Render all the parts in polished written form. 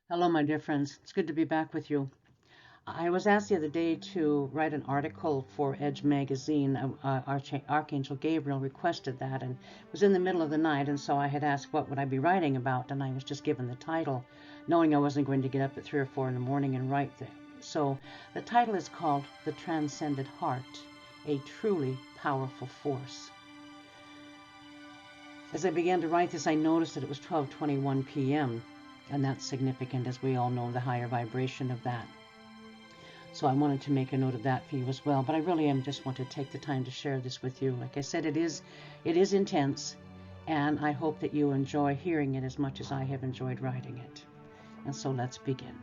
Hello, my dear friends. It's good to be back with you. I was asked the other day to write an article for Edge magazine. Archangel Gabriel requested that, and it was in the middle of the night, and so I had asked what would I be writing about, and I was just given the title, knowing I wasn't going to get up at 3 or 4 in the morning and write it. So the title is called The Transcended Heart, a Truly Powerful Force. As I began to write this, I noticed that it was 12:21 p.m., and that's significant, as we all know, the higher vibration of that. So I wanted to make a note of that for you as well. But I really just want to take the time to share this with you. Like I said, it is intense, and I hope that you enjoy hearing it as much as I have enjoyed writing it. And so let's begin.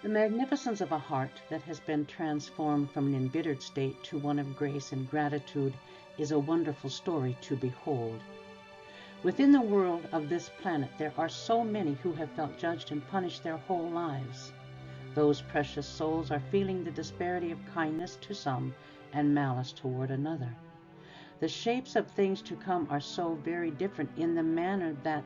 The magnificence of a heart that has been transformed from an embittered state to one of grace and gratitude is a wonderful story to behold. Within the world of this planet, there are so many who have felt judged and punished their whole lives. Those precious souls are feeling the disparity of kindness to some and malice toward another. The shapes of things to come are so very different in the manner that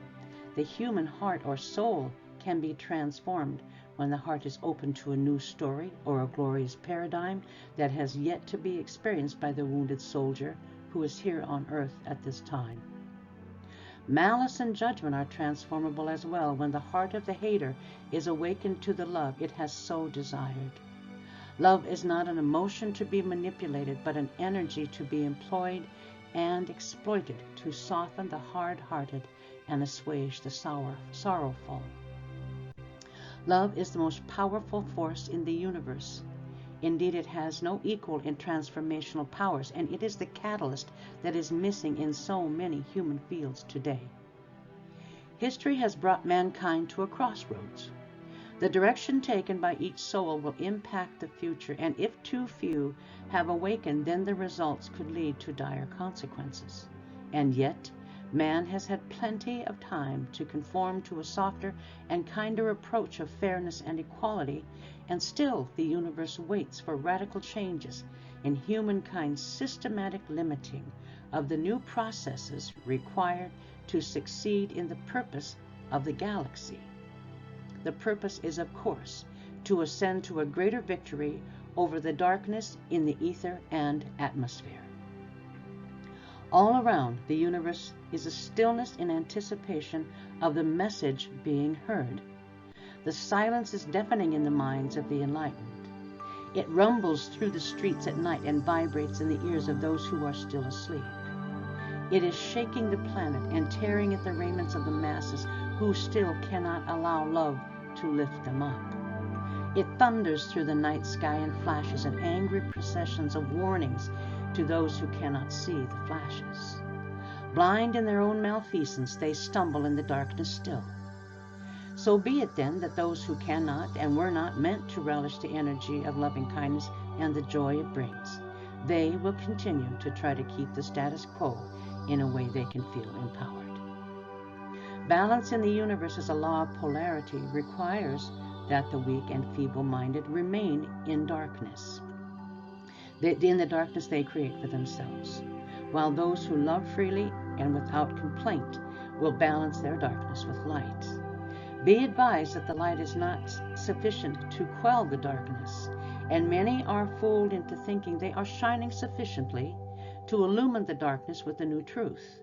the human heart or soul can be transformed when the heart is open to a new story or a glorious paradigm that has yet to be experienced by the wounded soldier who is here on earth at this time. Malice and judgment are transformable as well when the heart of the hater is awakened to the love it has so desired. Love is not an emotion to be manipulated, but an energy to be employed and exploited to soften the hard-hearted and assuage the sorrowful. Love is the most powerful force in the universe. Indeed, it has no equal in transformational powers, and it is the catalyst that is missing in so many human fields today. History has brought mankind to a crossroads. The direction taken by each soul will impact the future, and if too few have awakened, then the results could lead to dire consequences. And yet, man has had plenty of time to conform to a softer and kinder approach of fairness and equality, and still the universe waits for radical changes in humankind's systematic limiting of the new processes required to succeed in the purpose of the galaxy. The purpose is, of course, to ascend to a greater victory over the darkness in the ether and atmosphere. All around the universe is a stillness in anticipation of the message being heard. The silence is deafening in the minds of the enlightened. It rumbles through the streets at night and vibrates in the ears of those who are still asleep. It is shaking the planet and tearing at the raiments of the masses who still cannot allow love to lift them up. It thunders through the night sky and flashes in angry processions of warnings to those who cannot see the flashes. Blind in their own malfeasance, they stumble in the darkness still. So be it then that those who cannot and were not meant to relish the energy of loving kindness and the joy it brings, they will continue to try to keep the status quo in a way they can feel empowered. Balance in the universe as a law of polarity requires that the weak and feeble-minded remain in darkness. In the darkness they create for themselves, while those who love freely and without complaint will balance their darkness with light. Be advised that the light is not sufficient to quell the darkness, and many are fooled into thinking they are shining sufficiently to illumine the darkness with the new truth.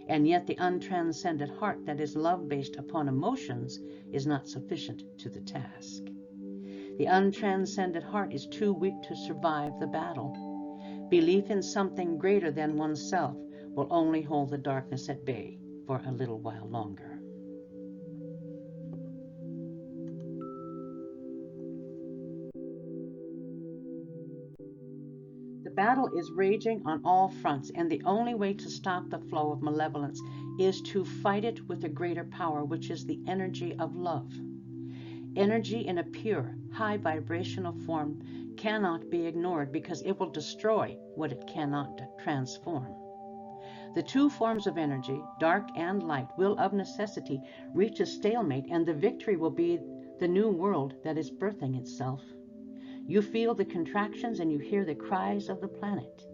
And yet the untranscended heart that is love based upon emotions is not sufficient to the task. The untranscended heart is too weak to survive the battle. Belief in something greater than oneself will only hold the darkness at bay for a little while longer. The battle is raging on all fronts, and the only way to stop the flow of malevolence is to fight it with a greater power, which is the energy of love. Energy in a pure, high vibrational form cannot be ignored because it will destroy what it cannot transform. The two forms of energy, dark and light, will of necessity reach a stalemate, and the victory will be the new world that is birthing itself. You feel the contractions and you hear the cries of the planet.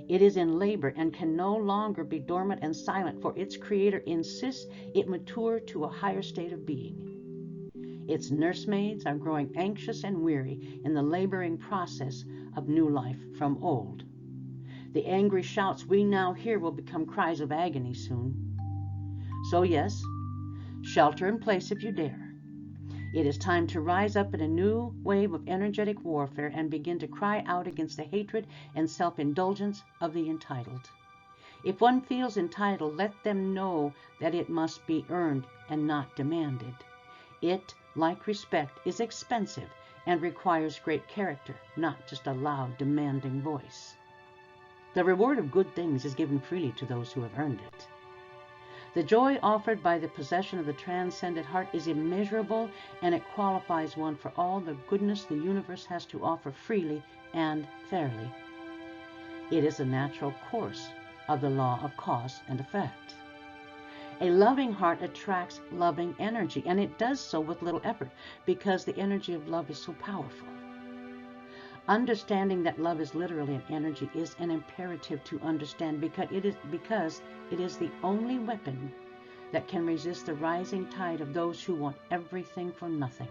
It is in labor and can no longer be dormant and silent, for its creator insists it mature to a higher state of being. Its nursemaids are growing anxious and weary in the laboring process of new life from old. The angry shouts we now hear will become cries of agony soon. So yes, shelter in place if you dare. It is time to rise up in a new wave of energetic warfare and begin to cry out against the hatred and self-indulgence of the entitled. If one feels entitled, let them know that it must be earned and not demanded. It, like respect, is expensive and requires great character, not just a loud, demanding voice. The reward of good things is given freely to those who have earned it. The joy offered by the possession of the transcended heart is immeasurable, and it qualifies one for all the goodness the universe has to offer freely and fairly. It is a natural course of the law of cause and effect. A loving heart attracts loving energy, and it does so with little effort because the energy of love is so powerful. Understanding that love is literally an energy is an imperative to understand because it is the only weapon that can resist the rising tide of those who want everything for nothing.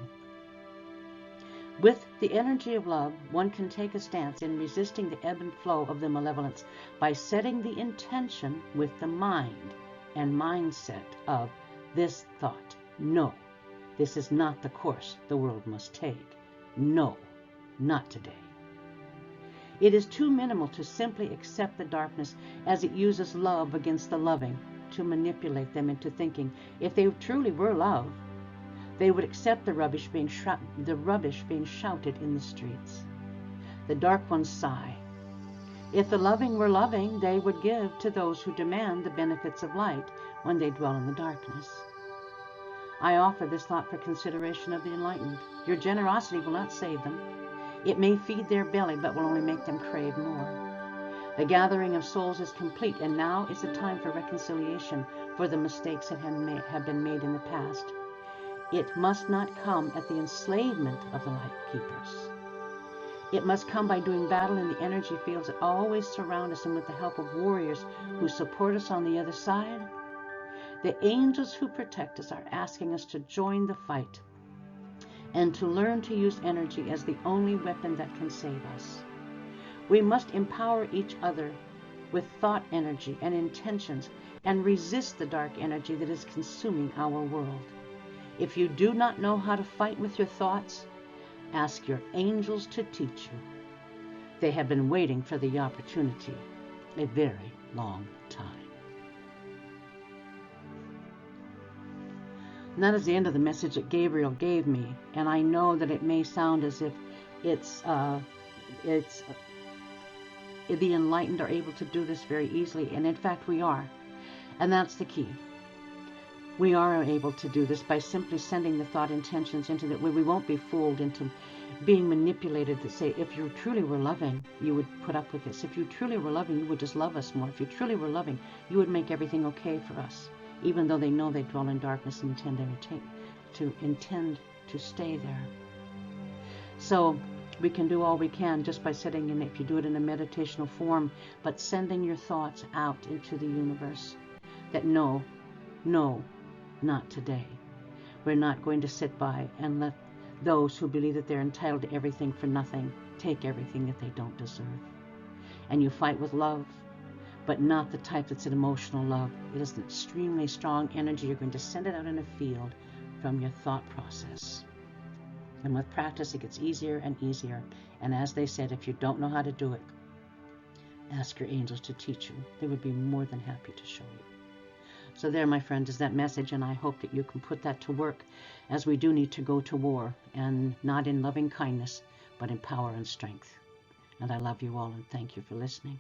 With the energy of love, one can take a stance in resisting the ebb and flow of the malevolence by setting the intention with the mind and mindset of this thought: no, this is not the course the world must take. No, not today. It is too minimal to simply accept the darkness, as it uses love against the loving to manipulate them into thinking if they truly were love, they would accept the rubbish being shouted in the streets. The dark ones sigh. If the loving were loving, they would give to those who demand the benefits of light when they dwell in the darkness. I offer this thought for consideration of the enlightened. Your generosity will not save them. It may feed their belly, but will only make them crave more. The gathering of souls is complete, and now is the time for reconciliation for the mistakes that have been made in the past. It must not come at the enslavement of the light keepers. It must come by doing battle in the energy fields that always surround us, and with the help of warriors who support us on the other side. The angels who protect us are asking us to join the fight and to learn to use energy as the only weapon that can save us. We must empower each other with thought energy and intentions and resist the dark energy that is consuming our world. If you do not know how to fight with your thoughts, ask your angels to teach you. They have been waiting for the opportunity a very long time. And that is the end of the message that Gabriel gave me. And I know that it may sound as if the enlightened are able to do this very easily. And in fact, we are. And that's the key. We are able to do this by simply sending the thought intentions into that. We won't be fooled into being manipulated to say, if you truly were loving, you would put up with this. If you truly were loving, you would just love us more. If you truly were loving, you would make everything okay for us. Even though they know they dwell in darkness and intend to stay there. So we can do all we can just by sitting in, if you do it in a meditational form, but sending your thoughts out into the universe that no, not today. We're not going to sit by and let those who believe that they're entitled to everything for nothing take everything that they don't deserve. And you fight with love, but not the type that's an emotional love. It is an extremely strong energy. You're going to send it out in a field from your thought process. And with practice, it gets easier and easier. And as they said, if you don't know how to do it, ask your angels to teach you. They would be more than happy to show you. So there, my friend, is that message, and I hope that you can put that to work, as we do need to go to war, and not in loving kindness, but in power and strength. And I love you all, and thank you for listening.